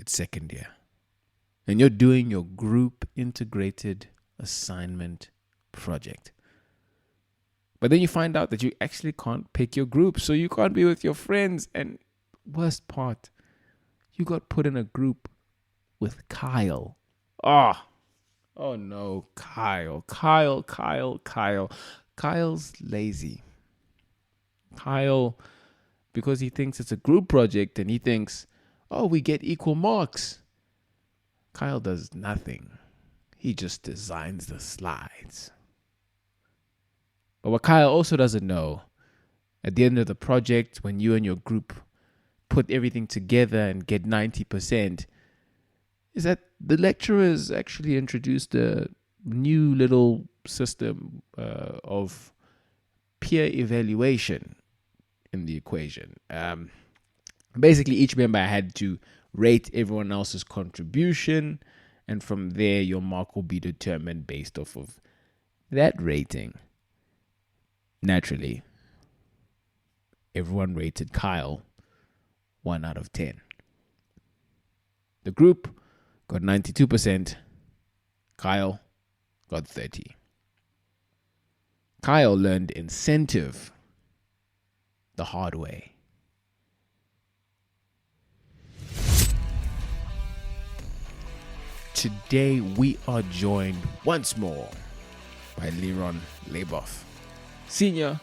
it's second year. And you're doing your group integrated assignment project. But then you find out that you actually can't pick your group. So you can't be with your friends. And worst part, you got put in a group with Kyle. Oh no, Kyle. Kyle's lazy. Kyle, because he thinks it's a group project and he thinks, oh, we get equal marks. Kyle does nothing. He just designs the slides. But what Kyle also doesn't know, at the end of the project, when you and your group put everything together and get 90%, is that the lecturers actually introduced a new little system of peer evaluation in the equation. Basically, each member had to rate everyone else's contribution, and from there, your mark will be determined based off of that rating. Naturally, everyone rated Kyle 1 out of 10. The group got 92%. Kyle got 30. Kyle learned incentive the hard way. Today we are joined once more by Liron Leiboff, Senior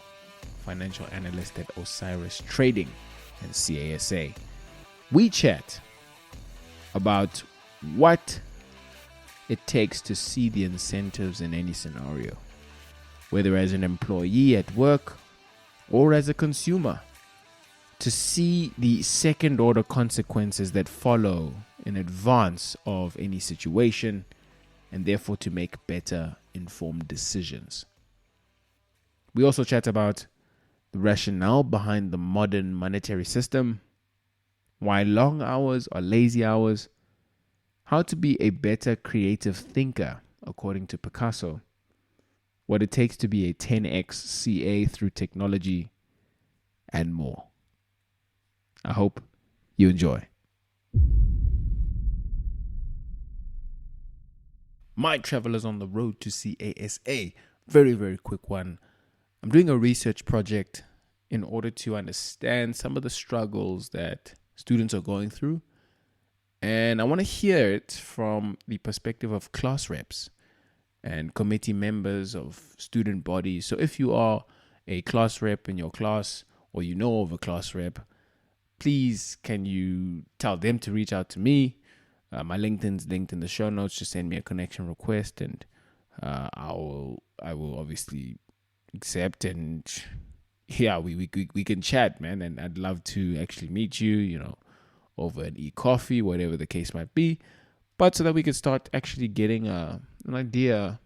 Financial Analyst at Osiris Trading and CASA. We chat about what it takes to see the incentives in any scenario, whether as an employee at work or as a consumer, to see the second order consequences that follow in advance of any situation, and therefore to make better informed decisions. We also chat about the rationale behind the modern monetary system, why long hours are lazy hours, how to be a better creative thinker according to Picasso, what it takes to be a 10x CA through technology, and more. I hope you enjoy. My travelers on the road to CASA. Very, very quick one. I'm doing a research project in order to understand some of the struggles that students are going through. And I want to hear it from the perspective of class reps and committee members of student bodies. So if you are a class rep in your class or you know of a class rep, please can you tell them to reach out to me. My LinkedIn's linked in the show notes. Just send me a connection request, and I will obviously accept. And yeah, we can chat, man. And I'd love to actually meet you, over an e-coffee, whatever the case might be. But so that we can start actually getting an idea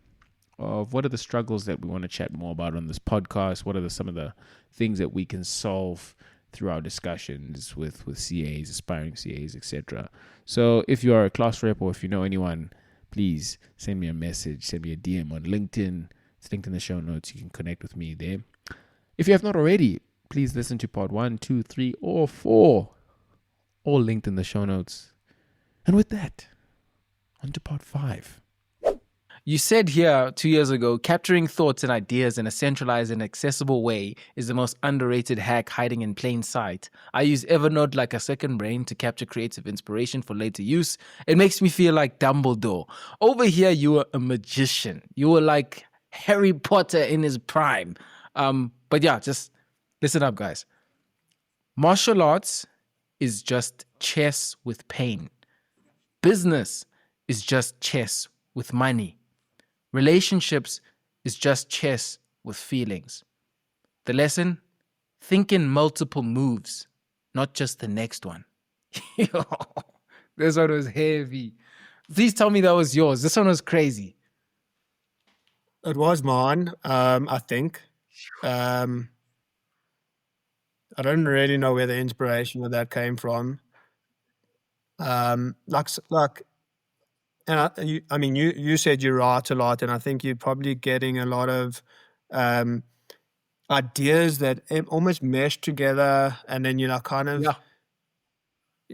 of what are the struggles that we want to chat more about on this podcast. What are some of the things that we can solve through our discussions with CAs, aspiring CAs, etc. So if you are a class rep or if you know anyone, please send me a message, send me a DM on LinkedIn. It's linked in the show notes. You can connect with me there. If you have not already, please listen to part 1, 2, 3, or 4. All linked in the show notes. And with that, on to part 5. You said here 2 years ago, capturing thoughts and ideas in a centralized and accessible way is the most underrated hack hiding in plain sight. I use Evernote like a second brain to capture creative inspiration for later use. It makes me feel like Dumbledore. Over here, you were a magician. You were like Harry Potter in his prime. But yeah, just listen up, guys. Martial arts is just chess with pain. Business is just chess with money. Relationships is just chess with feelings. The lesson? Think in multiple moves, not just the next one. This one was heavy. Please tell me that was yours. This one was crazy. It was mine, I think. I don't really know where the inspiration of that came from. You said you write a lot, and I think you're probably getting a lot of ideas that almost mesh together, and then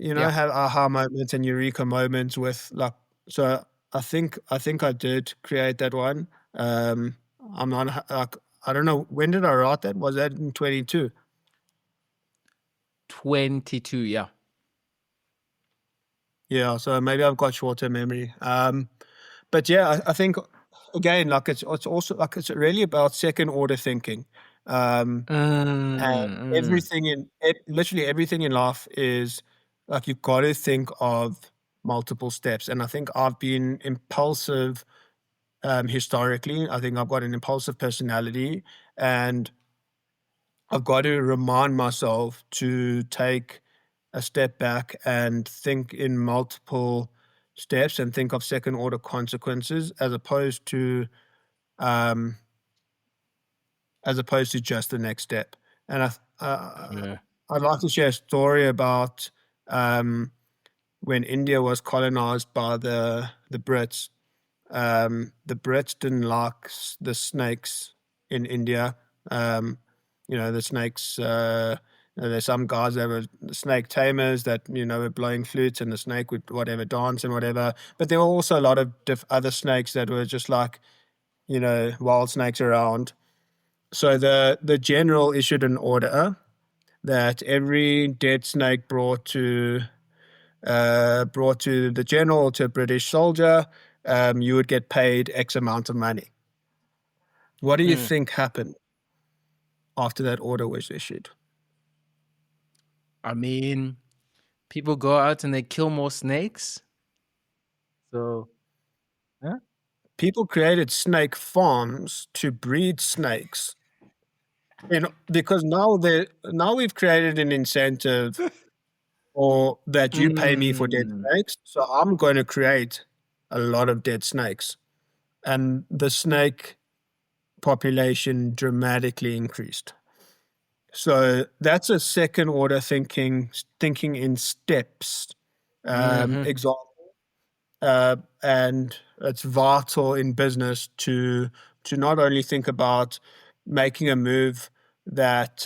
Yeah. have aha moments and eureka moments with like. So I think I did create that one. I'm not like I don't know when did I write that? Was that in 22? 22, yeah. Yeah, so maybe I've got short-term memory. But yeah, I think again, like it's also like it's really about second order thinking. And Mm. literally everything in life is like you've got to think of multiple steps. And I think I've been impulsive historically. I think I've got an impulsive personality, and I've got to remind myself to take a step back and think in multiple steps and think of second order consequences um, as opposed to just the next step. And Yeah. I'd like to share a story about when India was colonized by the Brits. The Brits didn't like the snakes in India. The snakes. There's some guys that were snake tamers that were blowing flutes, and the snake would whatever dance and whatever. But there were also a lot of other snakes that were just like wild snakes around. So the general issued an order that every dead snake brought to the general, to a British soldier, you would get paid X amount of money. What do you Mm. think happened after that order was issued? I mean, people go out and they kill more snakes. So, yeah. People created snake farms to breed snakes. Because now we've created an incentive or that you pay me for dead Mm. snakes, so I'm going to create a lot of dead snakes. And the snake population dramatically increased. So that's a second order thinking in steps Mhm. example. And it's vital in business to not only think about making a move that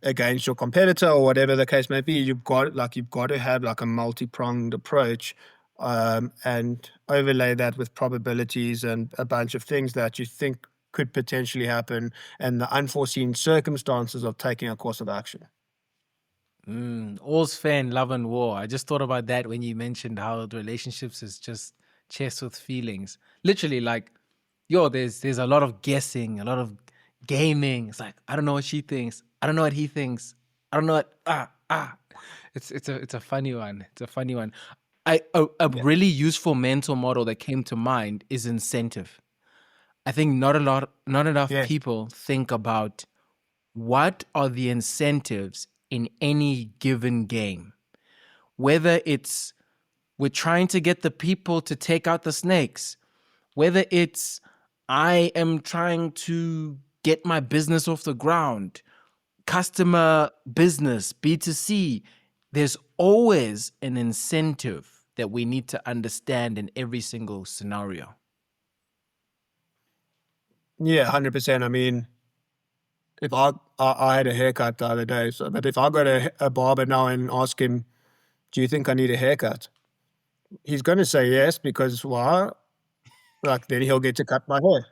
against your competitor or whatever the case may be. You've got to have like a multi-pronged approach, and overlay that with probabilities and a bunch of things that you think could potentially happen and the unforeseen circumstances of taking a course of action. All's fair in love and war. I just thought about that when you mentioned how the relationships is just chess with feelings. Literally, like, yo, there's a lot of guessing, a lot of gaming. It's like, I don't know what she thinks. I don't know what he thinks. I don't know what It's a funny one. It's a funny one. A Yeah. really useful mental model that came to mind is incentive. I think not enough Yes. people think about what are the incentives in any given game. Whether it's we're trying to get the people to take out the snakes, whether it's I am trying to get my business off the ground, customer business, B2C, there's always an incentive that we need to understand in every single scenario. Yeah, 100%. I mean, if I had a haircut the other day, but if I go to a barber now and ask him, "Do you think I need a haircut?" He's going to say yes, because why? Like then he'll get to cut my hair.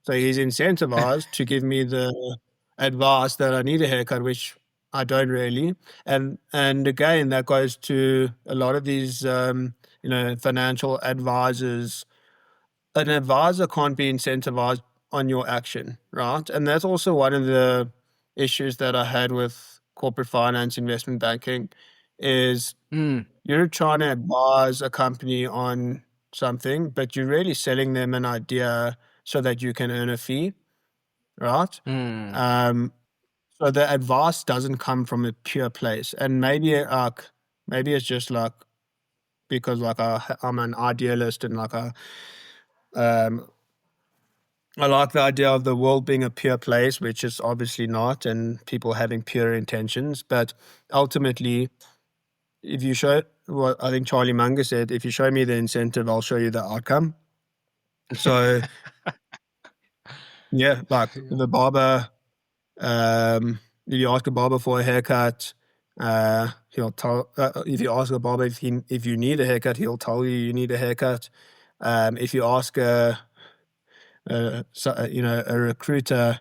So he's incentivized to give me the advice that I need a haircut, which I don't really. And again, that goes to a lot of these financial advisors. An advisor can't be incentivized on your action, right? And that's also one of the issues that I had with corporate finance, investment banking, is Mm, you're trying to advise a company on something, but you're really selling them an idea so that you can earn a fee, right? mm, Um, so the advice doesn't come from a pure place, and maybe it's just like because like I'm an idealist and um, I like the idea of the world being a pure place, which is obviously not, and people having pure intentions. But ultimately, if you show what I think Charlie Munger said, if you show me the incentive, I'll show you the outcome. So yeah, like yeah. the barber, if you ask a barber for a haircut, he'll tell. If you ask a barber if you need a haircut, he'll tell you need a haircut. If you ask a recruiter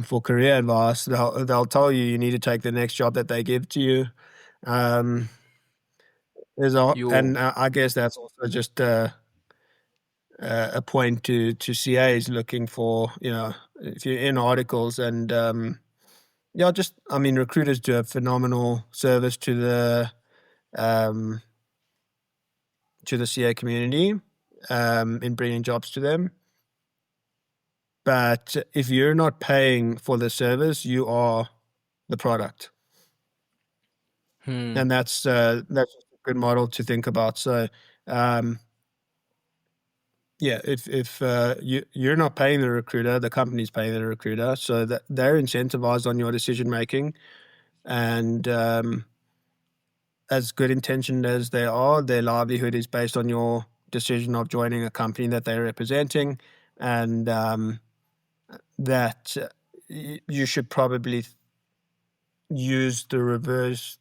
for career advice, they'll tell you need to take the next job that they give to you. Um, I guess that's also just a point to CAs looking for, if you're in articles and recruiters do a phenomenal service to the CA community in bringing jobs to them. But if you're not paying for the service, you are the product. And that's a good model to think about. So, if you're not paying the recruiter, the company's paying the recruiter, so that they're incentivized on your decision making. And as good intentioned as they are, their livelihood is based on your decision of joining a company that they're representing, and that you should probably use the reverse,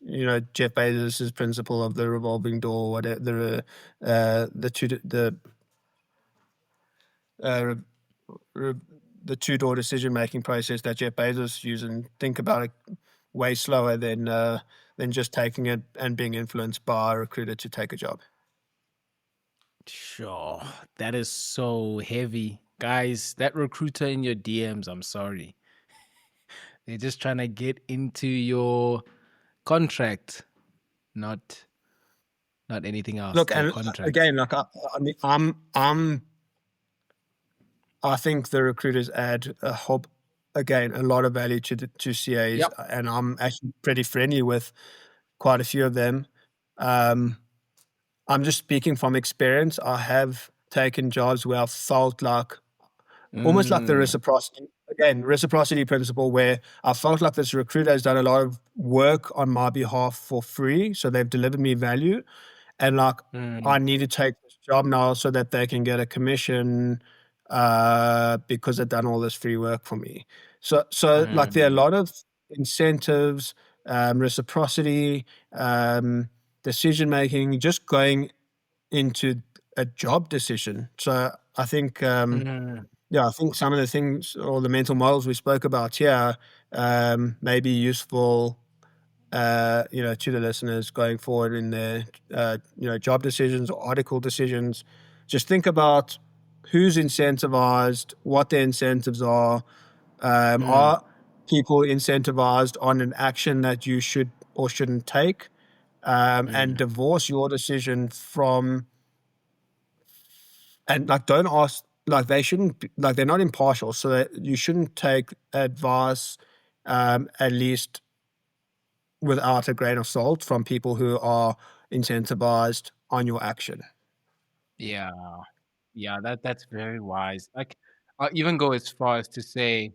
Jeff Bezos's principle of the revolving door, whatever the two-door decision-making process that Jeff Bezos uses, and think about it way slower than just taking it and being influenced by a recruiter to take a job. Sure. That is so heavy. Guys, that recruiter in your DMs, I'm sorry. They're just trying to get into your contract, not anything else. Look, and again, I think the recruiters add a lot of value to CAs, Yep. and I'm actually pretty friendly with quite a few of them. I'm just speaking from experience. I have taken jobs where I felt like almost like the reciprocity principle, where I felt like this recruiter has done a lot of work on my behalf for free, so they've delivered me value, and I need to take this job now so that they can get a commission because they've done all this free work for me. So there are a lot of incentives, reciprocity, decision making, just going into a job decision. So I think I think some of the things or the mental models we spoke about here may be useful to the listeners going forward in their job decisions or article decisions. Just think about who's incentivized, what their incentives are. Are people incentivized on an action that you should or shouldn't take? And divorce your decision from, and don't ask, they shouldn't be, they're not impartial, so that you shouldn't take advice, at least without a grain of salt, from people who are incentivized on your action. Yeah. Yeah, that's very wise. I'll even go as far as to say,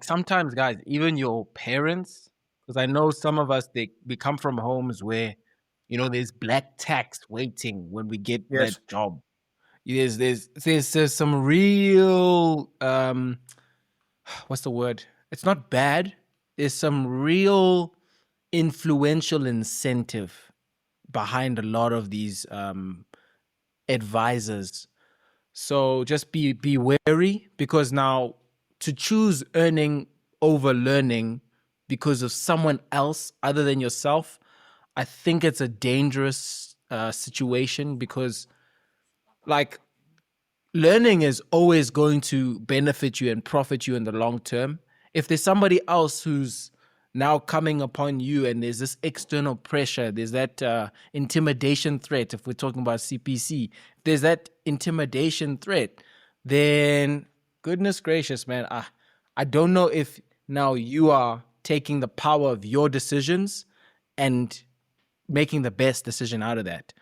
sometimes, guys, even your parents, because I know some of us, we come from homes where, there's black tax waiting when we get Yes. that job. There's some real what's the word? It's not bad. There's some real influential incentive behind a lot of these advisors. So just be wary, because now to choose earning over learning because of someone else other than yourself, I think it's a dangerous situation, because learning is always going to benefit you and profit you in the long term. If there's somebody else who's now coming upon you and there's this external pressure, there's that intimidation threat, if we're talking about CPC, if there's that intimidation threat, then goodness gracious, man, I don't know if now you are taking the power of your decisions and making the best decision out of that.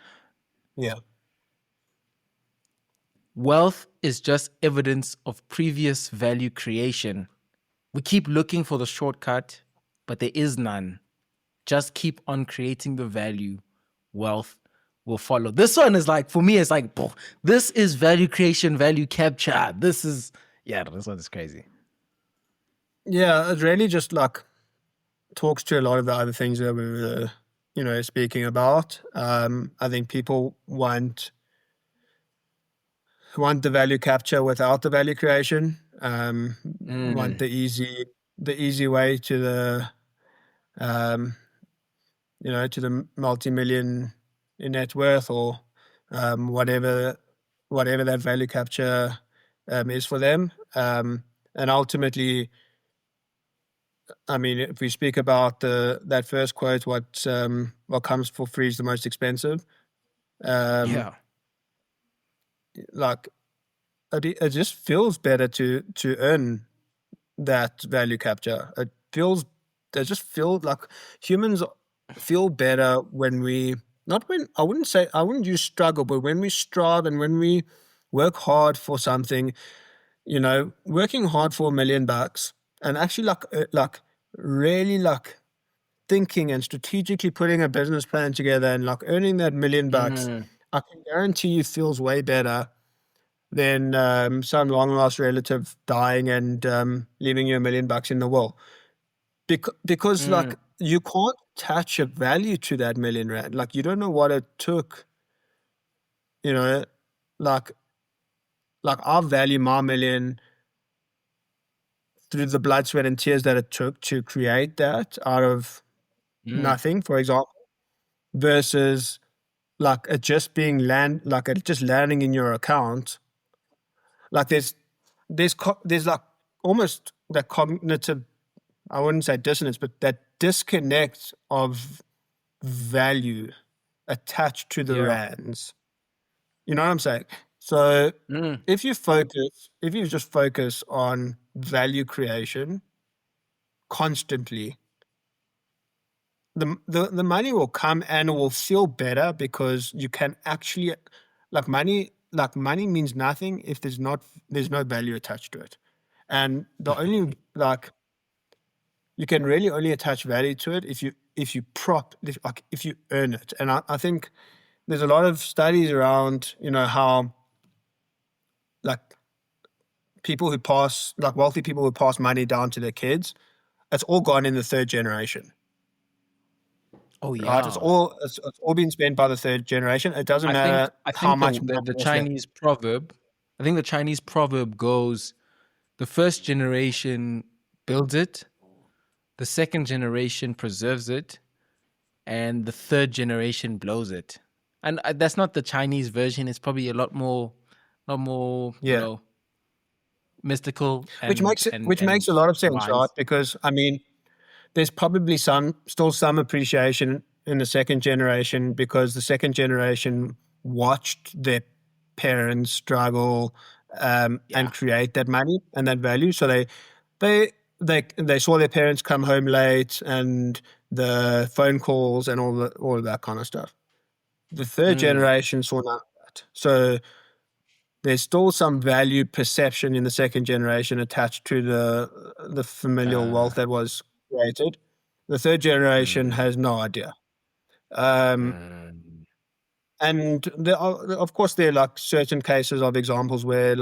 Yeah. Wealth is just evidence of previous value creation. We keep looking for the shortcut, but there is none. Just keep on creating the value. Wealth will follow. This one is for me, it's this is value creation, value capture. This one is crazy. Yeah, it's really just talks to a lot of the other things that we were, speaking about. I think people want the value capture without the value creation. Want the easy way to the to the multi-million in net worth, or whatever that value capture is for them. And ultimately, I mean, if we speak about that first quote, what comes for free is the most expensive. Yeah. Like it just feels better to earn that value capture. It just feel like humans feel better when we I wouldn't use struggle, but when we strive and when we work hard for something, working hard for $1 million and actually really thinking and strategically putting a business plan together and earning that $1 million, I can guarantee you feels way better than some long lost relative dying and leaving you $1 million in the will. Because you can't attach a value to that R1 million. Like, you don't know what it took, like I value my $1 million through the blood, sweat, and tears that it took to create that out of nothing, for example, versus it just being it just landing in your account. Like there's like almost that cognitive, I wouldn't say dissonance, but that disconnect of value attached to the rands. You know what I'm saying? So if you just focus on value creation constantly, the money will come and it will feel better, because you can actually money means nothing if there's no value attached to it. And the only you can really only attach value to it if you earn it. And I think there's a lot of studies around, how people who pass, wealthy people who pass money down to their kids, it's all gone in the third generation. Oh yeah, right? It's all been spent by the third generation. It doesn't matter how much the Chinese proverb. I think the Chinese proverb goes: the first generation builds it, the second generation preserves it, and the third generation blows it. And that's not the Chinese version. It's probably a lot more, mystical. Which makes a lot of sense, wise. right? Because I mean, there's probably still some appreciation in the second generation, because the second generation watched their parents struggle and create that money and that value. So they saw their parents come home late and the phone calls and all of that kind of stuff. The third generation saw none of that. So there's still some value perception in the second generation attached to the familial wealth that was created. The third generation has no idea. And of course, there are certain cases of examples where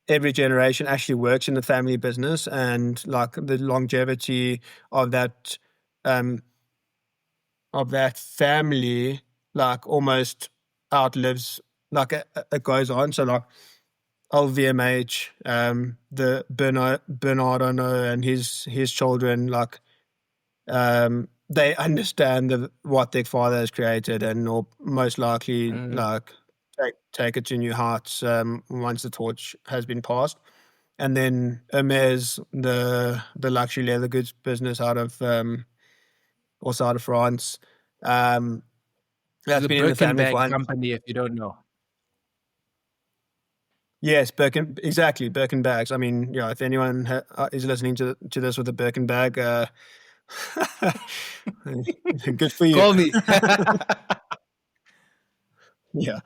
every generation actually works in the family business, and the longevity of that family almost outlives, it goes on. So LVMH, the Bernard Arnault and his children, they understand what their father has created, and will most likely take it to new heights once the torch has been passed. And then Hermes, the luxury leather goods business out of also out of France, that's been in the family for company, if you don't know. Yes, exactly, Birkin bags. I mean, if anyone is listening to this with a Birkin bag, good for you. Call me. Yeah.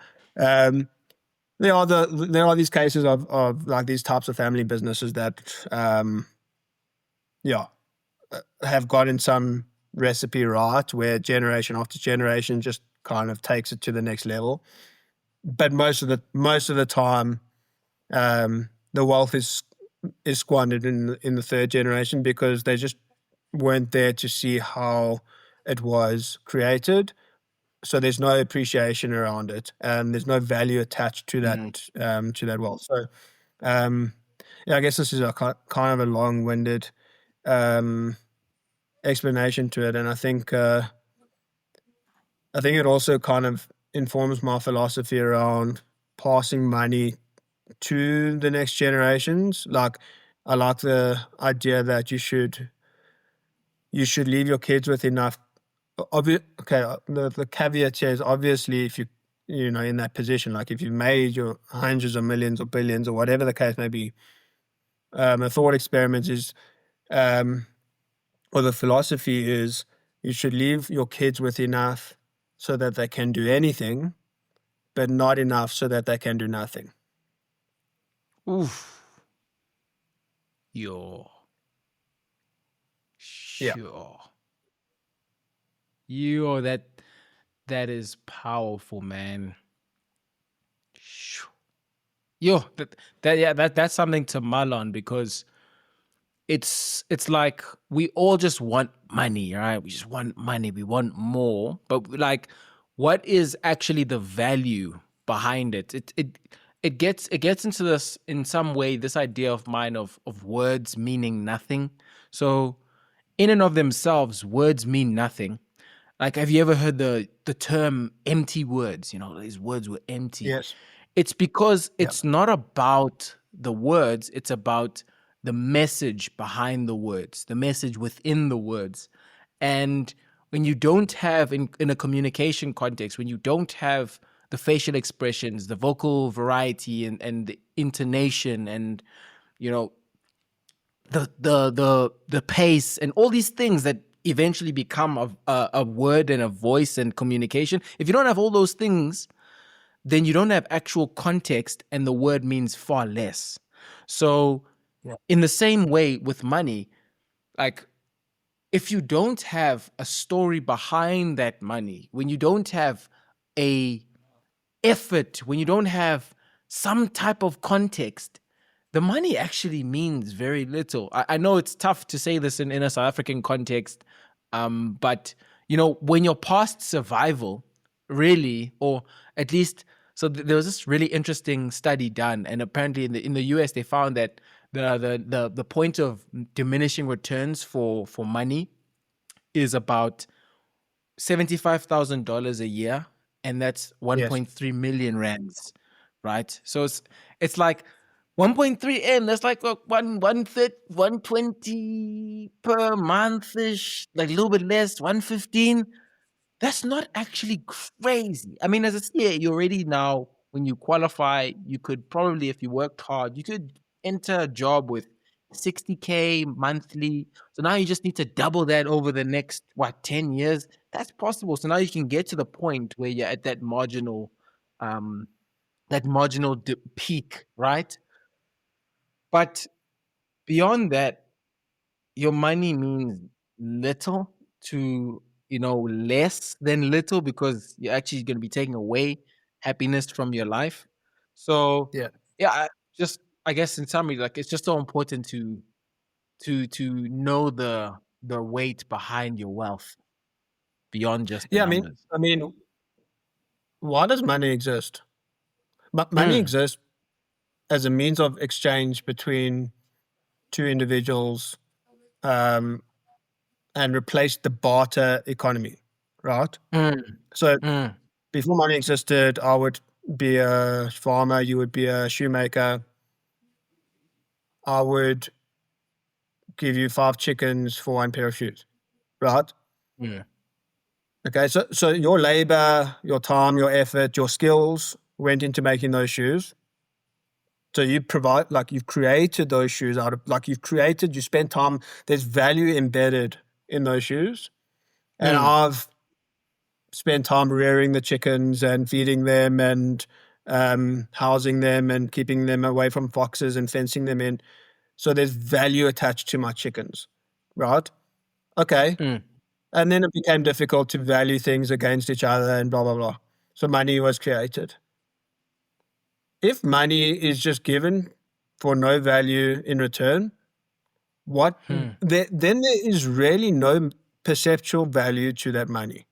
There are these cases of these types of family businesses that have gotten some recipe right, where generation after generation just kind of takes it to the next level. But most of the time, the wealth is squandered in the third generation, because they just weren't there to see how it was created. So there's no appreciation around it, and there's no value attached to that wealth. So, yeah, I guess this is a kind of a long-winded explanation to it, and I think it also kind of informs my philosophy around passing money to the next generations. Like, I like the idea that you should leave your kids with enough. Okay, the caveat here is obviously if you know in that position, like if you've made your hundreds of millions or billions or whatever the case may be, a thought experiment is, or the philosophy is, you should leave your kids with enough so that they can do anything, but not enough so that they can do nothing. Oof. Yo. Yeah. Sure. Yo, that is powerful, man. Shoo. Yo, that's something to mull on, because it's like we all just want money, right? We just want money. We want more, but like, what is actually the value behind it? It gets into this in some way. This idea of mine of words meaning nothing. So, in and of themselves, words mean nothing. Like, have you ever heard the term empty words? You know, these words were empty. Yes. It's because it's not about the words, it's about the message behind the words, the message within the words. And when you don't have, in a communication context, when you don't have the facial expressions, the vocal variety, and the intonation, and, you know, the pace, and all these things that eventually become a word and a voice and communication, if you don't have all those things, then you don't have actual context, and the word means far less. So, in the same way with money, like, if you don't have a story behind that money, when you don't have a effort, when you don't have some type of context, the money actually means very little. I know it's tough to say this in a South African context, but, you know, when you're past survival, really, or at least, so there was this really interesting study done, and apparently in the US they found that the point of diminishing returns for money is about $75,000 a year, and that's 1.3 million rands, right? So it's like 1.3 M. That's like 120 per month ish, like a little bit less, 115. That's not actually crazy. I mean, as a CA, you already now, when you qualify, you could probably, if you worked hard, you could enter a job with 60K monthly. So now you just need to double that over the next, 10 years? That's possible. So now you can get to the point where you're at that marginal peak, right? But beyond that, your money means little to, less than little, because you're actually going to be taking away happiness from your life. So Yeah. I guess in summary, like, it's just so important to know the weight behind your wealth beyond just the Yeah. numbers. I mean, why does money exist? Money Mm, exists as a means of exchange between two individuals, and replaced the barter economy, right? mm, So mm, before money existed, I would be a farmer, you would be a shoemaker. I would give you 5 chickens for 1 pair of shoes, right? yeah. Okay, so your labor, your time, your effort, your skills went into making those shoes. So you've created those shoes you spent time, there's value embedded in those shoes. And Mm, I've spent time rearing the chickens and feeding them and housing them and keeping them away from foxes and fencing them in. So there's value attached to my chickens, right? Okay. mm, And then it became difficult to value things against each other and blah, blah, blah. So money was created. If money is just given for no value in return, Hmm. then there is really no perceptual value to that money.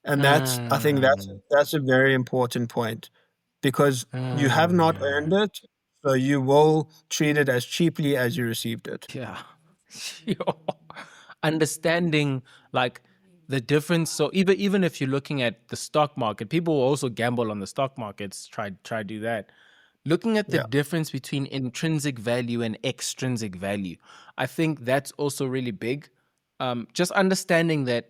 And I think Mm. that's a very important point, because you have not earned Mm. it, so you will treat it as cheaply as you received it. Yeah. Understanding like the difference. So even if you're looking at the stock market, people will also gamble on the stock markets. Try do that. Looking at the Yeah. difference between intrinsic value and extrinsic value, I think that's also really big. Just understanding that,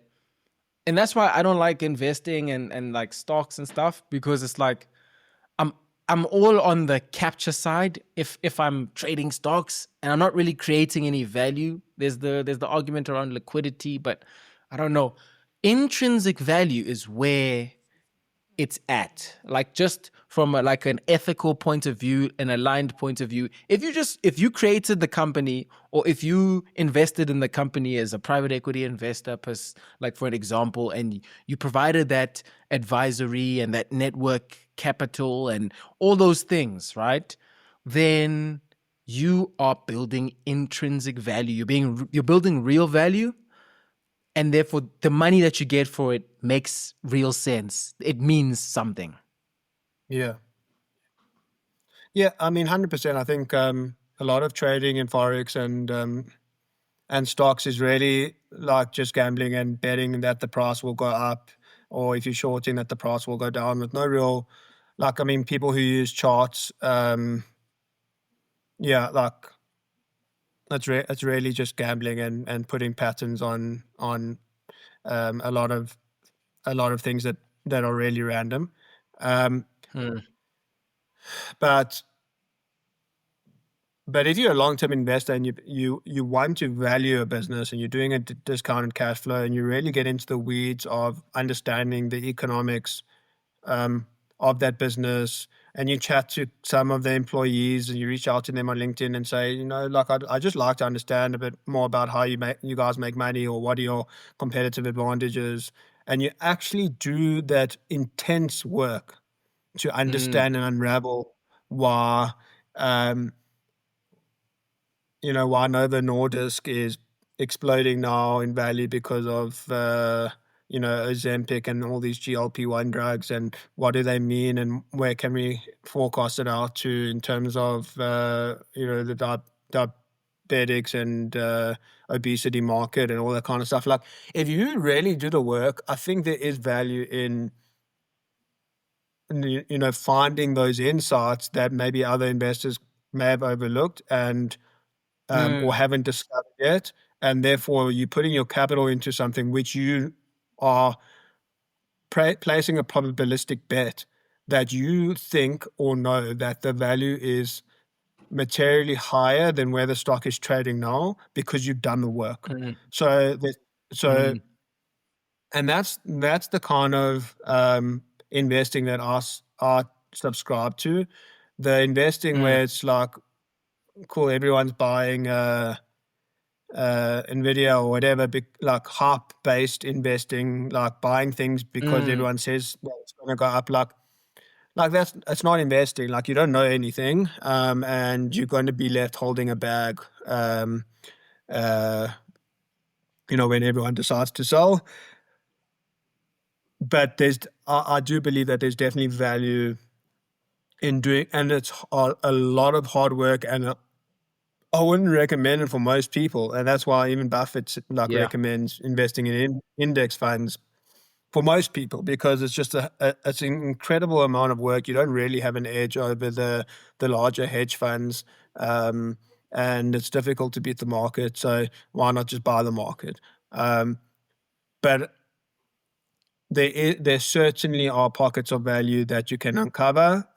and that's why I don't like investing and like stocks and stuff, because it's like I'm I'm all on the capture side if I'm trading stocks and I'm not really creating any value. There's the argument around liquidity, but I don't know. Intrinsic value is where it's at, like just from like an ethical point of view, an aligned point of view. If you created the company, or if you invested in the company as a private equity investor, like for an example, and you provided that advisory and that network capital and all those things, right, then you are building intrinsic value. You're building real value, and therefore the money that you get for it makes real sense. It means something. Yeah. Yeah, I mean, 100%. I think a lot of trading in forex and stocks is really like just gambling and betting that the price will go up, or if you're shorting that the price will go down, with no real, like, I mean, people who use charts, yeah, like it's really just gambling and putting patterns on a lot of things that are really random. Um, Hmm. but But if you're a long-term investor and you want to value a business and you're doing a discounted cash flow, and you really get into the weeds of understanding the economics of that business, and you chat to some of the employees and you reach out to them on LinkedIn and say, like, I just like to understand a bit more about how you guys make money, or what are your competitive advantages, and you actually do that intense work to Mm, understand and unravel why. Um, why Novo Nordisk is exploding now in value because of Ozempic and all these GLP-1 drugs, and what do they mean, and where can we forecast it out to in terms of the diabetics and obesity market and all that kind of stuff. Like, if you really do the work, I think there is value in finding those insights that maybe other investors may have overlooked, and or mm, haven't discovered yet, and therefore you're putting your capital into something which you are placing a probabilistic bet that you think or know that the value is materially higher than where the stock is trading now, because you've done the work. mm, So that so mm, and that's the kind of investing that I subscribe to. The investing mm, where it's like, cool, everyone's buying Nvidia or whatever, like hype based investing, like buying things because mm, everyone says that it's going to go up. Like it's not investing. Like, you don't know anything, and you're going to be left holding a bag, uh, when everyone decides to sell. But I do believe that there's definitely value in doing, and it's a lot of hard work, and I wouldn't recommend it for most people, and that's why even Buffett like yeah. recommends investing in index funds for most people, because it's just it's an incredible amount of work. You don't really have an edge over the larger hedge funds, and it's difficult to beat the market. So why not just buy the market? But there certainly are pockets of value that you can uncover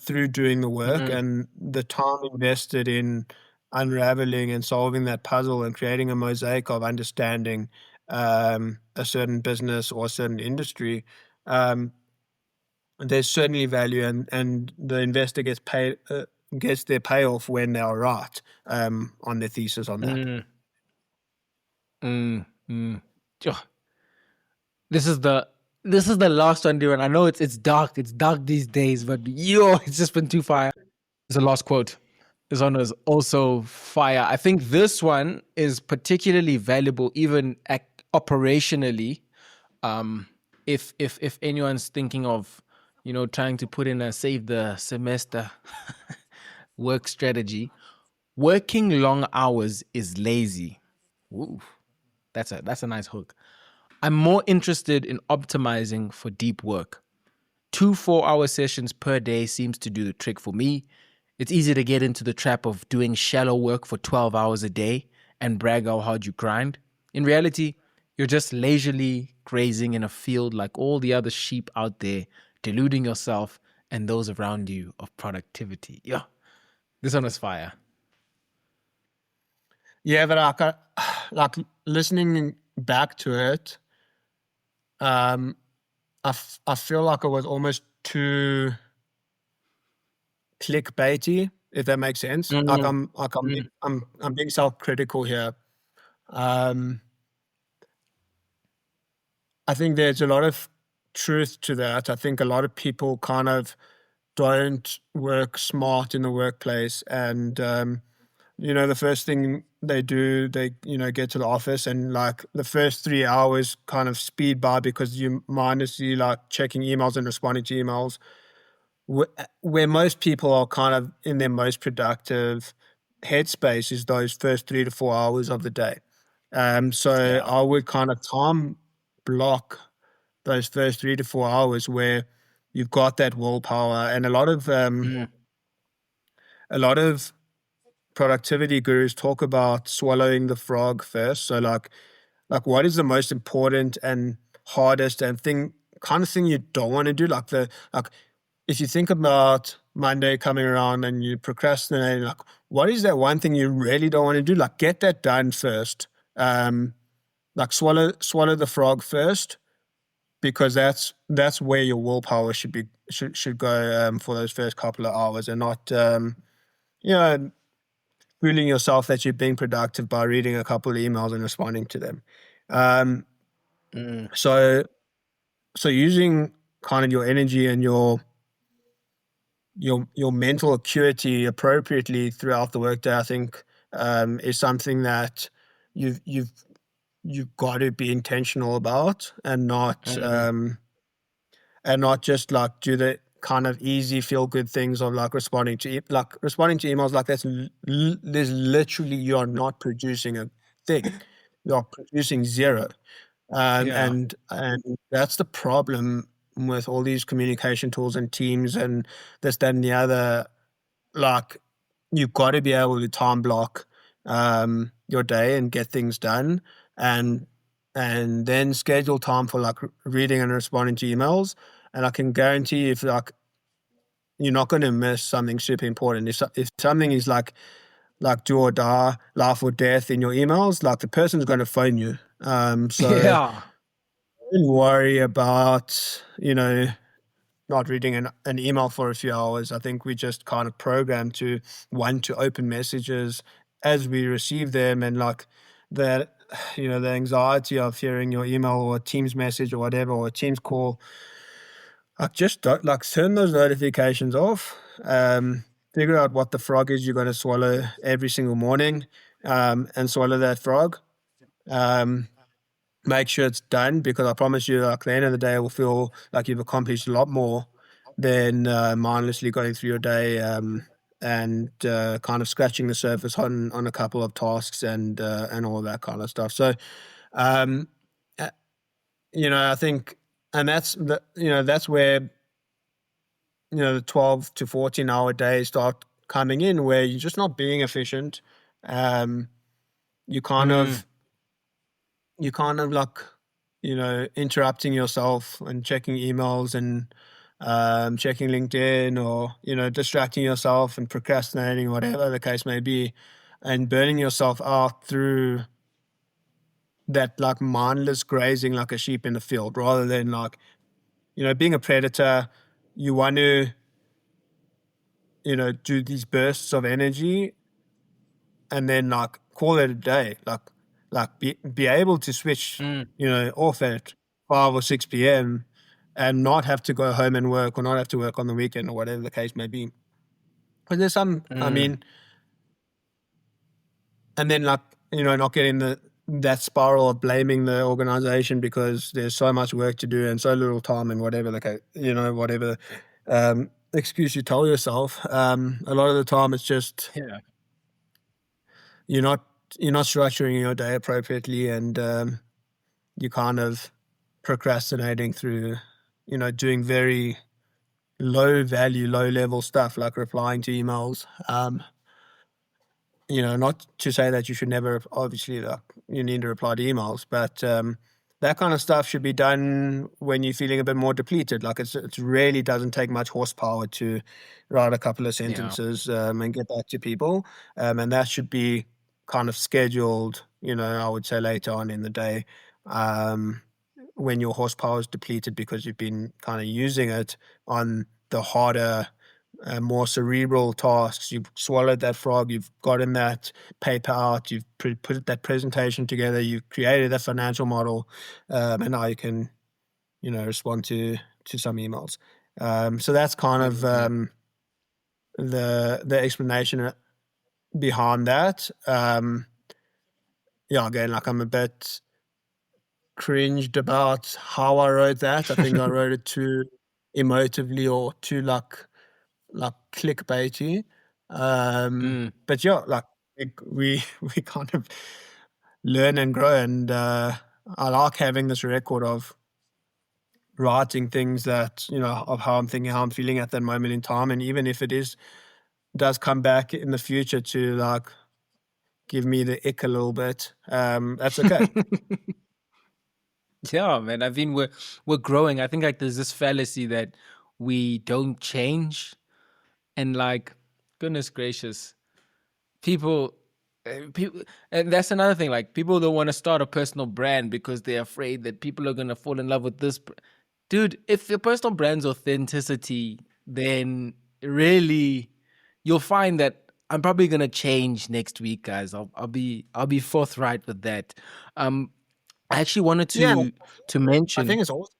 through doing the work, Mm, and the time invested in unraveling and solving that puzzle and creating a mosaic of understanding a certain business or a certain industry. Um, there's certainly value, and the investor gets paid, gets their payoff when they are right on their thesis on that. mm, mm. Ugh. This is the last one, Liron. I know it's dark. It's dark these days, but yo, it's just been too fire. It's the last quote. This one was also fire. I think this one is particularly valuable even operationally. If anyone's thinking of, trying to put in a save the semester work strategy, working long hours is lazy. Ooh, that's a nice hook. I'm more interested in optimizing for deep work. 2 4-hour sessions per day seems to do the trick for me. It's easy to get into the trap of doing shallow work for 12 hours a day and brag how hard you grind. In reality, you're just leisurely grazing in a field like all the other sheep out there, deluding yourself and those around you of productivity. Yeah, this one was fire. Yeah, but like listening back to it, I feel like it was almost too clickbaity, if that makes sense. Like I'm being self-critical here. I think there's a lot of truth to that. I think a lot of people kind of don't work smart in the workplace, and the first thing they do, they get to the office, and like the first 3 hours kind of speed by because you're mindlessly like checking emails and responding to emails. Where most people are kind of in their most productive headspace is those first 3 to 4 hours of the day. So I would kind of time block those first 3 to 4 hours where you've got that willpower, and a lot of productivity gurus talk about swallowing the frog first. So like what is the most important and hardest and thing you don't want to do? Like if you think about Monday coming around and you procrastinate, like what is that one thing you really don't want to do? Like get that done first. Like swallow the frog first, because that's where your willpower should go for those first couple of hours, and not fooling yourself that you're being productive by reading a couple of emails and responding to them. So using kind of your energy and your mental acuity appropriately throughout the workday, I think, is something that you've got to be intentional about, and not just like do the kind of easy feel good things of like responding to emails. Like there's literally, you're not producing a thing, you're producing zero. And that's the problem with all these communication tools and Teams and this, that, and the other. Like you've got to be able to time block your day and get things done, and then schedule time for like reading and responding to emails. And I can guarantee if like you're not going to miss something super important. If something is like do or die, life or death in your emails, like the person's going to phone you. So don't worry about not reading an email for a few hours. I think we just kind of programmed to want to open messages as we receive them, and like that, the anxiety of hearing your email or a Teams message or whatever, or a Teams call. Like just don't, like turn those notifications off. Figure out what the frog is you're going to swallow every single morning, and swallow that frog. Make sure it's done, because I promise you, like, at the end of the day, it will feel like you've accomplished a lot more than mindlessly going through your day, and kind of scratching the surface on a couple of tasks and all that kind of stuff. So, I think, and that's where the 12 to 14 hour days start coming in, where you're just not being efficient. You kind of like, interrupting yourself and checking emails and checking LinkedIn, or, distracting yourself and procrastinating, whatever the case may be, and burning yourself out through that like mindless grazing like a sheep in the field, rather than like, being a predator. You want to, do these bursts of energy and then like call it a day, like be able to switch, off at 5 or 6 p.m. and not have to go home and work, or not have to work on the weekend, or whatever the case may be. But there's some, I mean, and then like, not getting that spiral of blaming the organization because there's so much work to do and so little time and whatever, whatever excuse you tell yourself. A lot of the time it's just Yeah. you're not structuring your day appropriately, and you're kind of procrastinating through, doing very low value, low level stuff like replying to emails. Not to say that you should never, obviously, like, you need to reply to emails, but that kind of stuff should be done when you're feeling a bit more depleted. Like it really doesn't take much horsepower to write a couple of sentences and get back to people. And that should be kind of scheduled, I would say later on in the day, when your horsepower is depleted because you've been kind of using it on the harder, more cerebral tasks. You've swallowed that frog, you've gotten that paper out, you've put that presentation together, you've created a financial model, and now you can, respond to some emails. So that's kind of the explanation behind that. Again, like I'm a bit cringed about how I wrote that. I think I wrote it too emotively or too like clickbaity. But yeah, like we kind of learn and grow, and I like having this record of writing things that, of how I'm thinking, how I'm feeling at that moment in time. And even if it does come back in the future to like give me the ick a little bit, that's okay. Yeah, man. I mean, we're growing. I think like there's this fallacy that we don't change, and like, goodness gracious, people, and that's another thing. Like, people don't want to start a personal brand because they're afraid that people are gonna fall in love with this. Dude, if your personal brand's authenticity, then really, you'll find that I'm probably gonna change next week, guys. I'll be forthright with that. I actually wanted Yeah, to I mention. think it's also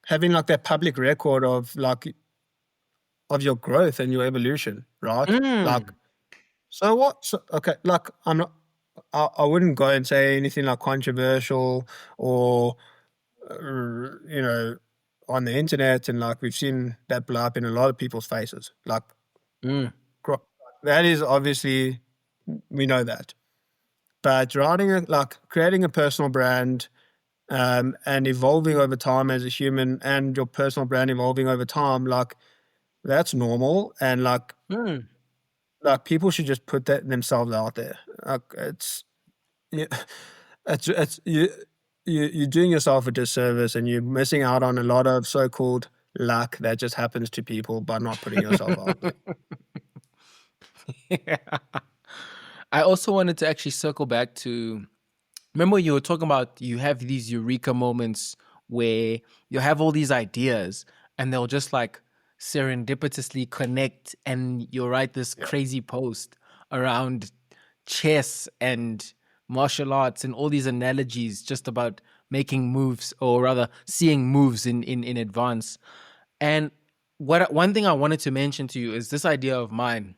having like that public record of your growth and your evolution, right? Like, so what? So, okay, like I'm not. I wouldn't go and say anything like controversial or on the internet, and like we've seen that blow up in a lot of people's faces. Like that is obviously, we know that, but creating a personal brand, and evolving over time as a human, and your personal brand evolving over time, like that's normal, and like people should just put that themselves out there. Like yeah, it's you're doing yourself a disservice, and you're missing out on a lot of so-called luck that just happens to people by not putting yourself out there. Yeah. I also wanted to actually circle back to, remember you were talking about you have these eureka moments where you have all these ideas and they'll just like serendipitously connect, and you'll write this crazy post around chess and martial arts and all these analogies just about making moves, or rather seeing moves in advance. And one thing I wanted to mention to you is this idea of mine.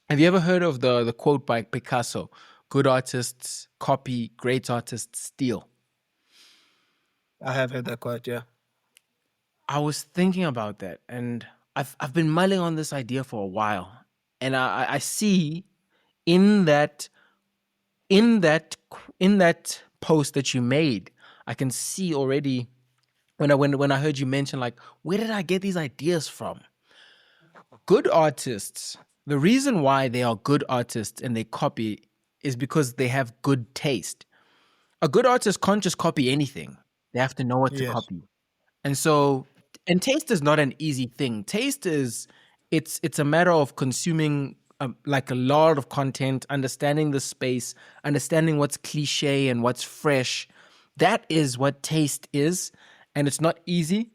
Have you ever heard of the quote by Picasso? Good artists copy, great artists steal. I have heard that quote, yeah. I was thinking about that, and I've been mulling on this idea for a while, and I see in that in that in that post that you made, I can see already when I heard you mention like, where did I get these ideas from? Good artists, the reason why they are good artists and they copy is because they have good taste. A good artist can't just copy anything. They have to know what to Yes. copy. And so, and taste is not an easy thing. Taste is, it's a matter of consuming like a lot of content, understanding the space, understanding what's cliche and what's fresh. That is what taste is, and it's not easy,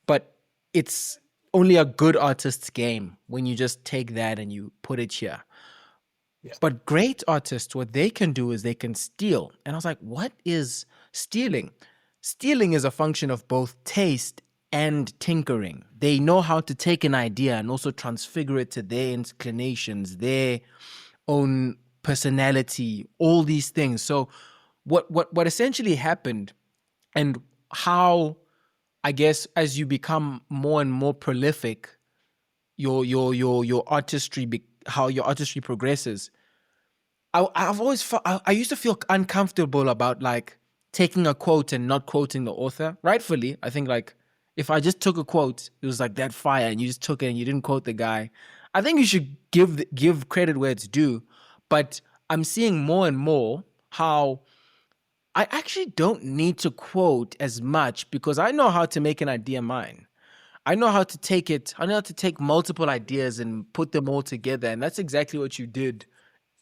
but it's only a good artist's game when you just take that and you put it here. But great artists, what they can do is they can steal. And I was like, what is stealing? Stealing is a function of both taste and tinkering. They know how to take an idea and also transfigure it to their inclinations, their own personality, all these things. So what essentially happened, and how, I guess, as you become more and more prolific, your artistry, how your artistry progresses. I've always felt, I used to feel uncomfortable about like taking a quote and not quoting the author. Rightfully, I think like if I just took a quote, it was like that fire, and you just took it and you didn't quote the guy. I think you should give credit where it's due. But I'm seeing more and more how I actually don't need to quote as much, because I know how to make an idea mine. I know how to take it. I know how to take multiple ideas and put them all together, and that's exactly what you did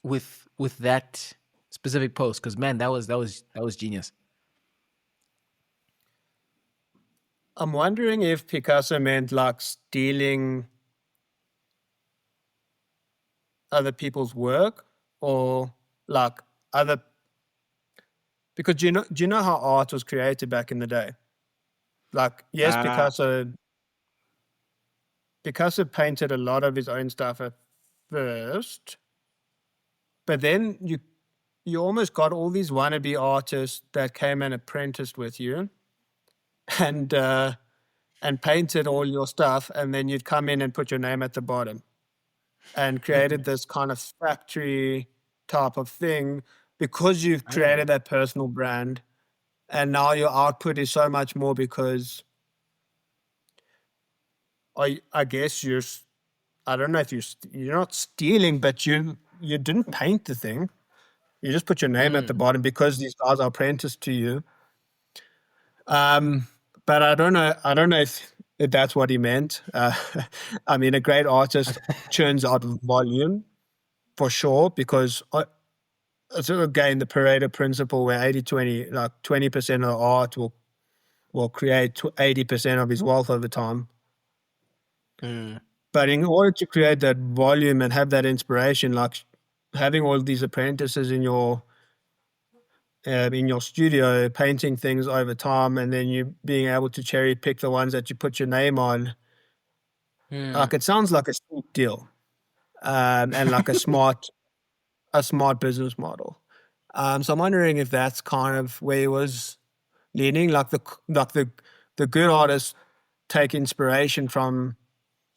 with that specific post. Because man, that was genius. I'm wondering if Picasso meant like stealing other people's work, or like other, because do you know how art was created back in the day? Like, yes, Ah, Picasso painted a lot of his own stuff at first, but then you almost got all these wannabe artists that came and apprenticed with you, and painted all your stuff, and then you'd come in and put your name at the bottom, and created this kind of factory type of thing, because you've created that personal brand, and now your output is so much more because I guess I don't know if you're not stealing, but you didn't paint the thing. You just put your name at the bottom because these guys are apprenticed to you. But I don't know. I don't know if that's what he meant. I mean, a great artist churns out volume for sure, because sort of again the Pareto principle, where 80-20, like 20% of the art will create 80% of his wealth over time. But in order to create that volume and have that inspiration, like having all these apprentices in your studio painting things over time, and then you being able to cherry pick the ones that you put your name on, like it sounds like a sweet deal, and like a smart business model. So I'm wondering if that's kind of where he was leaning, like the good artists take inspiration from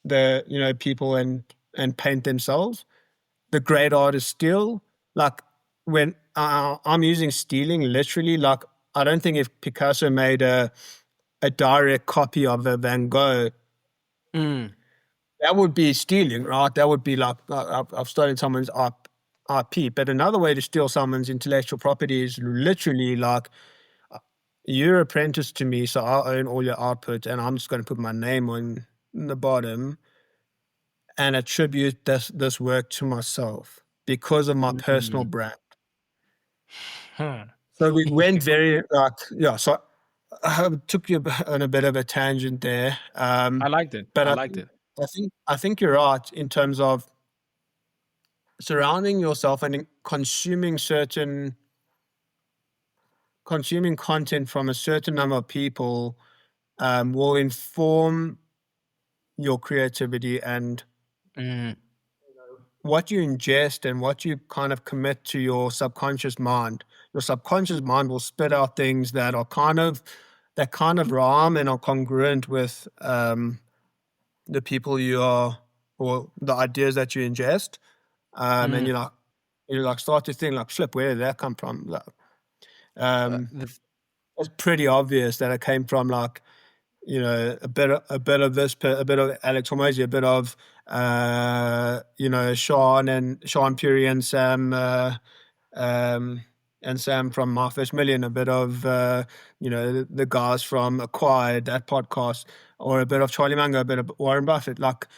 the people and paint themselves. The great artists steal. Like when I'm using stealing literally, like I don't think if Picasso made a direct copy of a Van Gogh, that would be stealing, right? That would be like I've stolen someone's IP. But another way to steal someone's intellectual property is literally like, you're apprentice to me, so I'll own all your output, and I'm just going to put my name on the bottom and attribute this work to myself because of my personal brand. So we went very So I took you on a bit of a tangent there. I liked it. But I liked it. I think you're right in terms of surrounding yourself and consuming content from a certain number of people will inform your creativity, and what you ingest and what you kind of commit to your subconscious mind. Your subconscious mind will spit out things that are kind of rhyme and are congruent with the people you are, or the ideas that you ingest. And you like start to think like, flip, where did that come from? Like, it's pretty obvious that it came from like, a bit of this, a bit of Alex Hormozy, a bit of Sean Puri and Sam from My First Million, a bit of the guys from Acquired, that podcast, or a bit of Charlie Munger, a bit of Warren Buffett. Like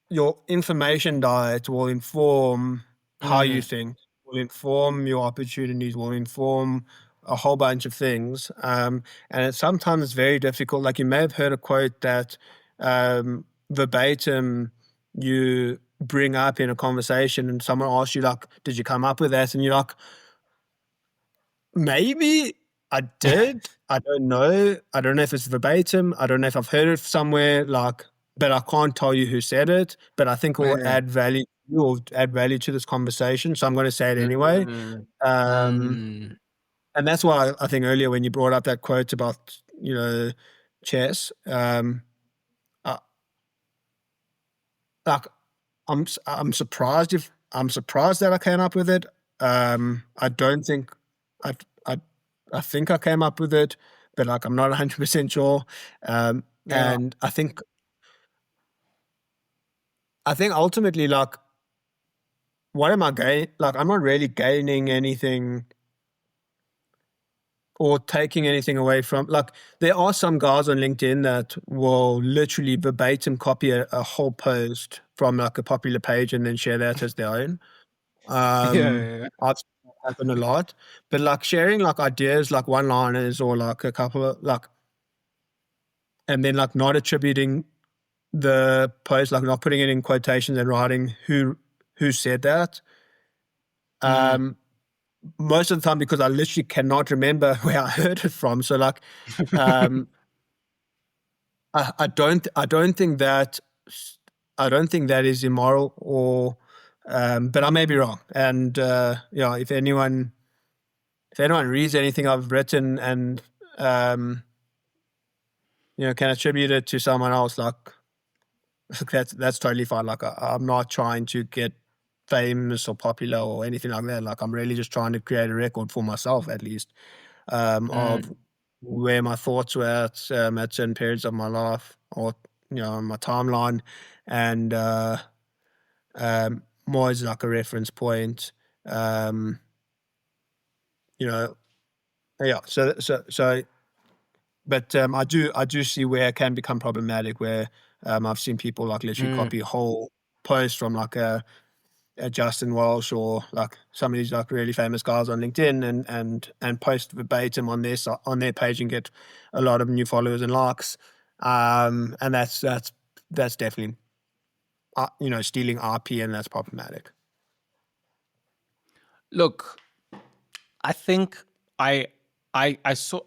your information diet will inform how you think, will inform your opportunities, will inform a whole bunch of things. And it's sometimes very difficult. Like you may have heard a quote that verbatim you bring up in a conversation, and someone asks you like, did you come up with that? And you're like, maybe I did. I don't know. I don't know if it's verbatim. I don't know if I've heard it somewhere, like, but I can't tell you who said it. But I think it will add value to or add value to this conversation, so I'm going to say it anyway. Mm. And that's why I think earlier when you brought up that quote about, chess, like I'm surprised that I came up with it. I don't think I I I think I came up with it, but like I'm not 100% sure. Yeah. And I think ultimately, like, what am I gain? Like, I'm not really gaining anything or taking anything away from. Like, there are some guys on LinkedIn that will literally verbatim copy a whole post from like a popular page and then share that as their own. Yeah. I've seen that happen a lot, but like sharing like ideas, like one-liners or like a couple of like, and then like not attributing the post, like not putting it in quotations and writing who said that. Mm. Most of the time because I literally cannot remember where I heard it from. So like, um, I don't think that is immoral or, but I may be wrong. And if anyone reads anything I've written and can attribute it to someone else, like that's totally fine. Like I'm not trying to get famous or popular or anything like that. Like I'm really just trying to create a record for myself, at least, of Mm. where my thoughts were at certain periods of my life or my timeline, and more as like a reference point. Um, yeah. So, but I do see where it can become problematic. Where I've seen people like literally Mm. copy a whole post from like a Justin Walsh or like some of these like really famous guys on LinkedIn and post verbatim on their page and get a lot of new followers and likes. And that's definitely stealing RP, and that's problematic. Look, I think I saw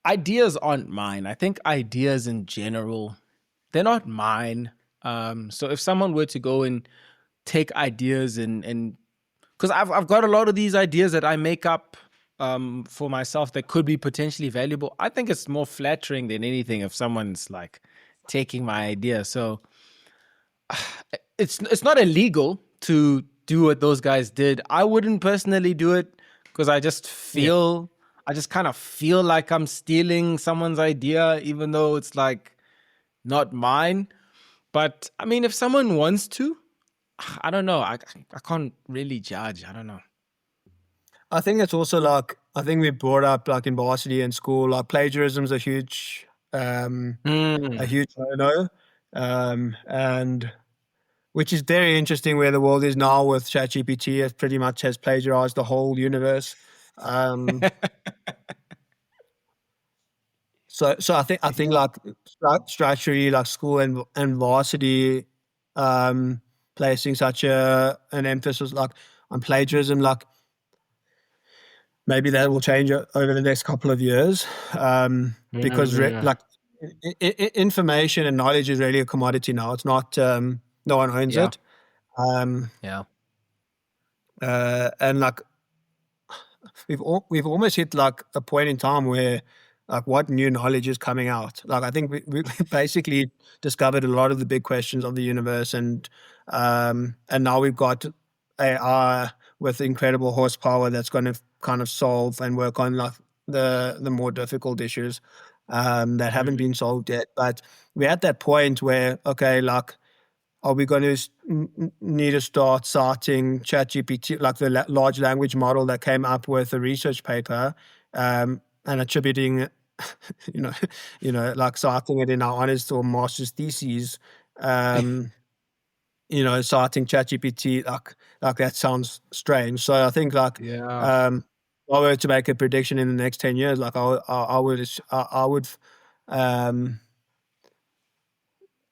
ideas aren't mine. I think ideas in general, they're not mine. So if someone were to go and take ideas and because I've got a lot of these ideas that I make up for myself that could be potentially valuable. I think it's more flattering than anything if someone's like taking my idea. So it's not illegal to do what those guys did. I wouldn't personally do it because Yeah. I just kind of feel like I'm stealing someone's idea, even though it's like not mine. But I mean, if someone wants to, I don't know. I can't really judge. I don't know. I think it's also like, I think we brought up like in varsity and school, like plagiarism's a huge Mm. no-no. And which is very interesting where the world is now with ChatGPT. It pretty much has plagiarized the whole universe. Um, so I think like structurally, like school and varsity, placing such an emphasis like on plagiarism, like maybe that will change over the next couple of years, because Mm. like information and knowledge is really a commodity now. It's not, no one owns Yeah. it. Um, Yeah. and like we've almost hit like a point in time where like what new knowledge is coming out. Like I think we basically discovered a lot of the big questions of the universe, and now we've got AI with incredible horsepower that's going to kind of solve and work on like the more difficult issues that haven't been solved yet. But we're at that point where, okay, like, are we going to need to start citing ChatGPT, like the large language model that came up with a research paper, and attributing, you know, like citing it in our honors or master's theses, citing ChatGPT, like that sounds strange. So I think like, Yeah. if I were to make a prediction in the next 10 years, like I would, um,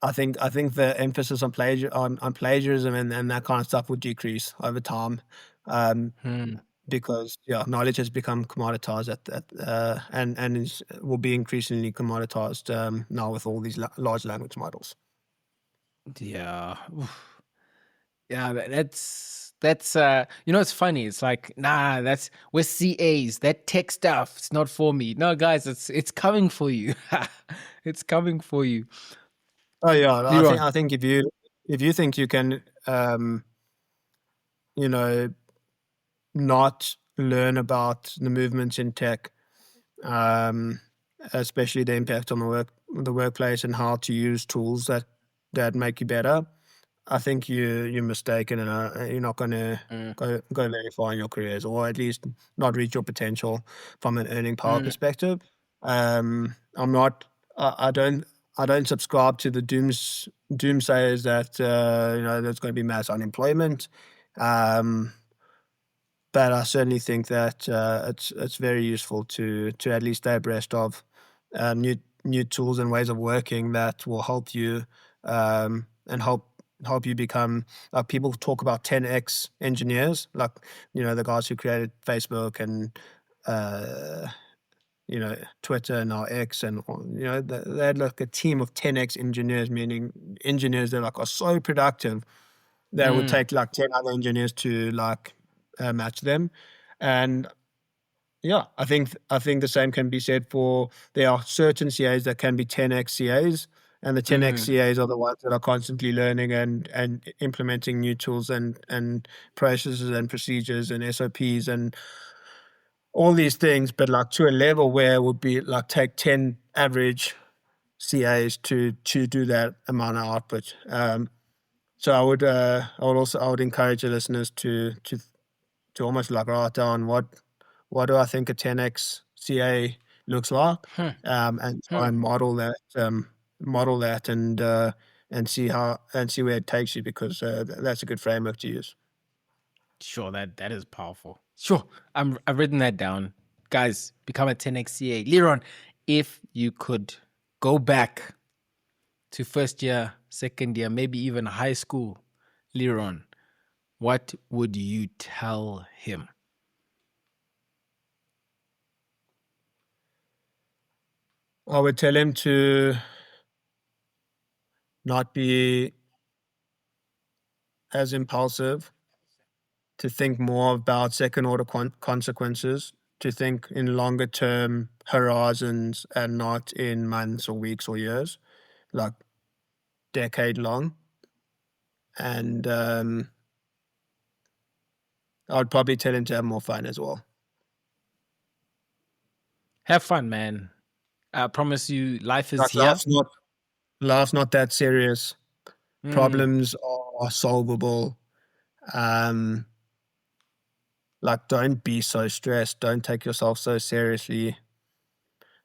I think the emphasis on plagiarism and that kind of stuff would decrease over time, um, Hmm. because knowledge has become commoditized and will be increasingly commoditized, now with all these large language models. Yeah. Oof. Yeah, that's you know, it's funny. It's like, nah, we're CAs. That tech stuff, it's not for me. No, guys, it's coming for you. It's coming for you. Oh yeah, Liron. I think if you think you can, you know, not learn about the movements in tech, um, especially the impact on the workplace and how to use tools that make you better, I think you're mistaken, and you're not going to Mm, go very far in your careers, or at least not reach your potential from an earning power mm, perspective. I'm not. I don't subscribe to the doomsayers that there's going to be mass unemployment. Um, but I certainly think that it's very useful to at least stay abreast of new tools and ways of working that will help you and help you become, like, people talk about 10x engineers, like, the guys who created Facebook and uh, Twitter and now X, and they had like a team of 10x engineers, meaning engineers that are so productive that would mm, take like 10 other engineers to like match them. And yeah, I think the same can be said for, there are certain CAs that can be 10x CAs, and the 10x mm. CAs are the ones that are constantly learning and implementing new tools and processes and procedures and SOPs and all these things, but like to a level where it would be like take 10 average CAs to do that amount of output. So I would encourage the listeners to almost like write down what do I think a 10x CA looks like, Hmm, and try hmm. and model that and see where it takes you, because that's a good framework to use. Sure, that is powerful. Sure, I've written that down. Guys, become a 10x CA. Liron, if you could go back to first year, second year, maybe even high school, Liron, what would you tell him? I would tell him to not be as impulsive, to think more about second order consequences, to think in longer term horizons and not in months or weeks or years, like decade long. And I would probably tell him to have more fun as well. Have fun, man. I promise you, life is Like here. life's not that serious. Mm, Problems are solvable. Um, like, don't be so stressed. Don't take yourself so seriously.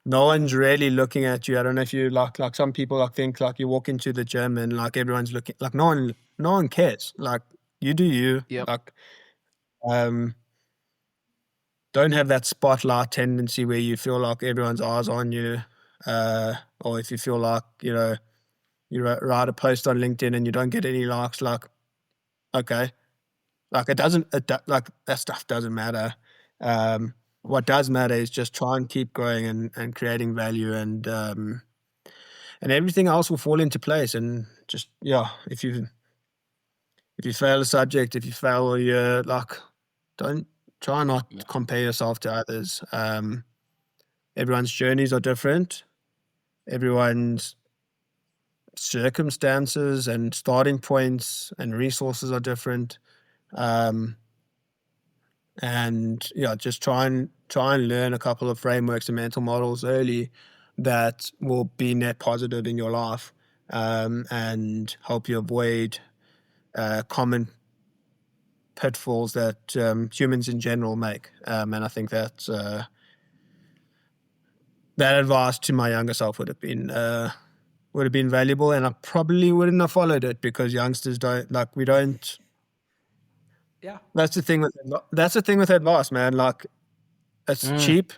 No one's really looking at you. I don't know if you like some people like think like you walk into the gym and like everyone's looking, like no one cares. Like, you do you. yep. Like, um don't have that spotlight tendency where you feel like everyone's eyes on you. Or if you feel like, you write a post on LinkedIn and you don't get any likes, like, okay. Like, like that stuff doesn't matter. What does matter is just try and keep growing and creating value, and everything else will fall into place. And just, yeah, if you fail a subject, if you fail a year, like, don't try not Yeah. compare yourself to others. Everyone's journeys are different. Everyone's circumstances and starting points and resources are different. Um, and yeah, just try and learn a couple of frameworks and mental models early that will be net positive in your life, and help you avoid common pitfalls that humans in general make. And I think that advice to my younger self would have been valuable, and I probably wouldn't have followed it, because youngsters don't like we don't. Yeah. That's the thing with advice, man. Like, it's Mm, cheap.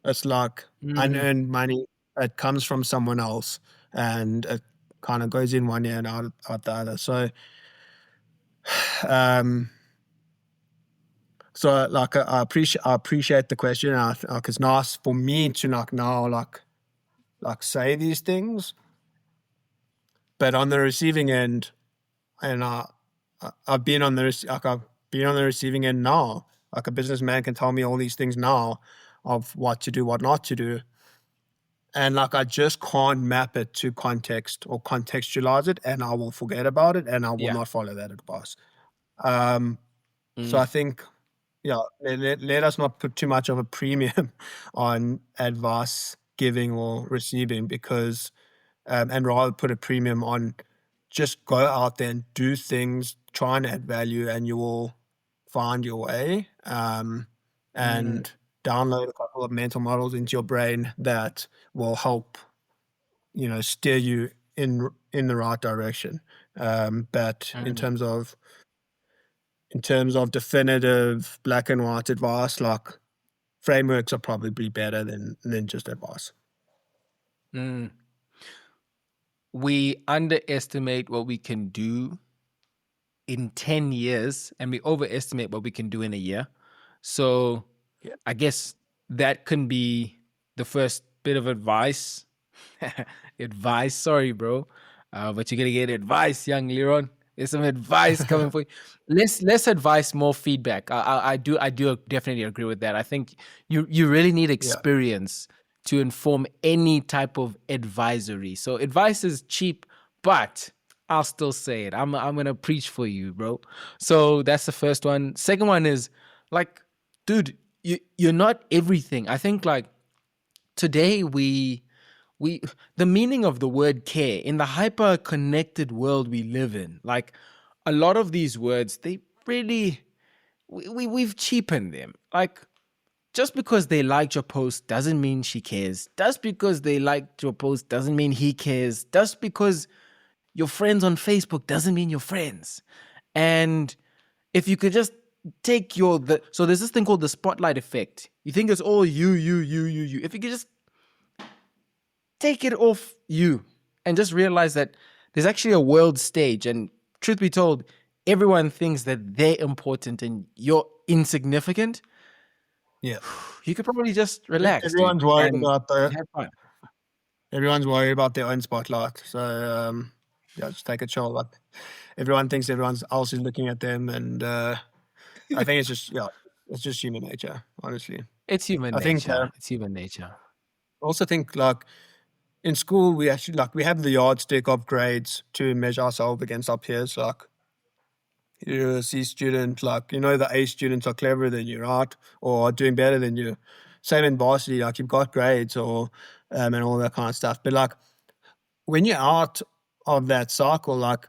It's like mm. unearned money. It comes from someone else, and it kind of goes in one ear and out the other. Um, so like I appreciate the question. Like, it's nice for me to like now like say these things, but on the receiving end, and I've been on the I've been on the receiving end now. Like a businessman can tell me all these things now of what to do, what not to do, and like I just can't map it to context or contextualize it, and I will forget about it, and I will Yeah. not follow that advice. So Mm. I think, yeah, let us not put too much of a premium on advice giving or receiving, because and rather put a premium on just go out there and do things, try and add value, and you will find your way. And download a couple of mental models into your brain that will help, steer you in the right direction. But in terms of definitive black and white advice, like frameworks are probably better than just advice. We underestimate what we can do in 10 years and we overestimate what we can do in a year. So Yeah. I guess that can be the first bit of advice. Advice, sorry, bro. But you're gonna get advice, young Liron. There's some advice coming for you. Less advice, more feedback. I do definitely agree with that. I think you really need experience to inform any type of advisory. So advice is cheap, but I'll still say it. I'm gonna preach for you, bro. So that's the first one. Second one is like, dude, you're not everything. I think like today we the meaning of the word care in the hyper connected world we live in, like a lot of these words, they really we've cheapened them. Like just because they liked your post doesn't mean she cares. Just because they liked your post doesn't mean he cares. Just because you're friends on Facebook doesn't mean you're friends. And if you could just take so there's this thing called the spotlight effect. You think it's all you. If you could just take it off you and just realize that there's actually a world stage, and truth be told, everyone thinks that they're important and you're insignificant. Yeah. You could probably just relax, Everyone's dude, worried and about have fun. everyone's worried about their own spotlight. So yeah, just take a chill. Like everyone thinks everyone else is looking at them, and I think it's just human nature, honestly. It's human I think nature. It's human nature. I also think like in school we actually we have the yardstick of grades to measure ourselves against our peers. Like you're a C student, like the A students are cleverer than you, right? Or are doing better than you. Same in varsity, like you've got grades or and all that kind of stuff. But like when you're out of that cycle, like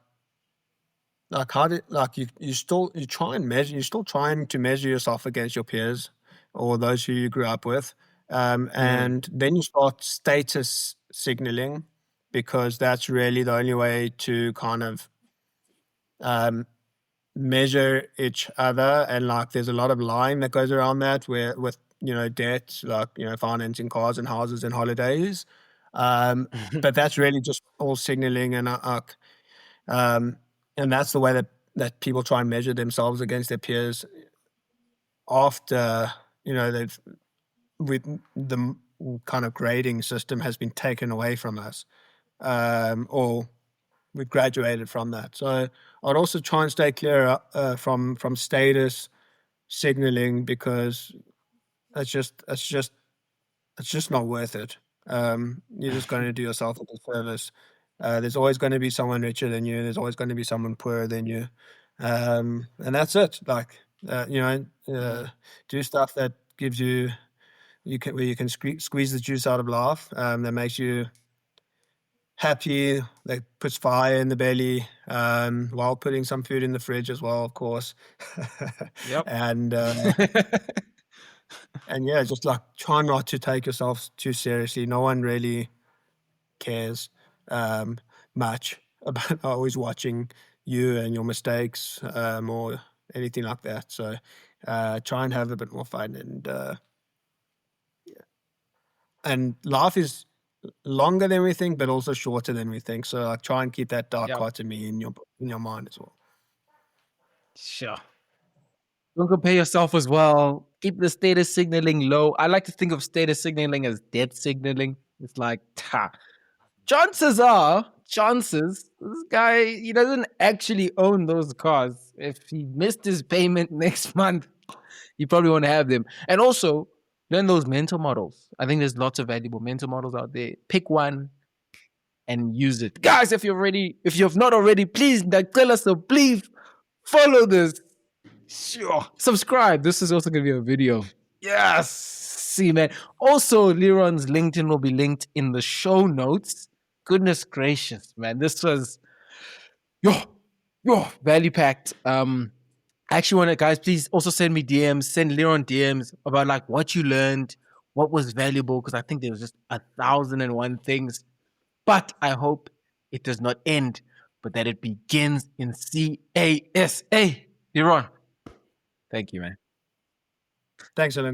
how did like you still trying to measure yourself against your peers or those who you grew up with, and then you start status signaling, because that's really the only way to kind of measure each other. And like there's a lot of lying that goes around that, where with debt, like financing cars and houses and holidays, but that's really just all signaling. And that's the way that people try and measure themselves against their peers after they've with the kind of grading system has been taken away from us, or we've graduated from that. So I'd also try and stay clear from status signaling, because it's just not worth it. You're just going to do yourself a disservice. There's always going to be someone richer than you. There's always going to be someone poorer than you, and that's it. Like do stuff that gives you where you can squeeze the juice out of life. That makes you happy. That puts fire in the belly, while putting some food in the fridge as well, of course. Yep. And yeah, just like try not to take yourself too seriously. No one really cares much about always watching you and your mistakes, or anything like that. So try and have a bit more fun, and life is longer than we think, but also shorter than we think. So like try and keep that dichotomy in your mind as well. Sure. Don't compare yourself as well. Keep the status signaling low. I like to think of status signaling as debt signaling. It's like, Chances, this guy, he doesn't actually own those cars. If he missed his payment next month, he probably won't have them. And also, learn those mental models. I think there's lots of valuable mental models out there. Pick one and use it. Guys, if you've not already, please, please follow this. Sure. Subscribe. This is also going to be a video. Yes. See, man. Also, Liron's LinkedIn will be linked in the show notes. Goodness gracious, man. This was value packed. I actually want to, guys, please also send me DMs, send Liron DMs about like what you learned, what was valuable, because I think there was just 1,001 things. But I hope it does not end, but that it begins in CASA. Liron, thank you, man. Thanks, Alan.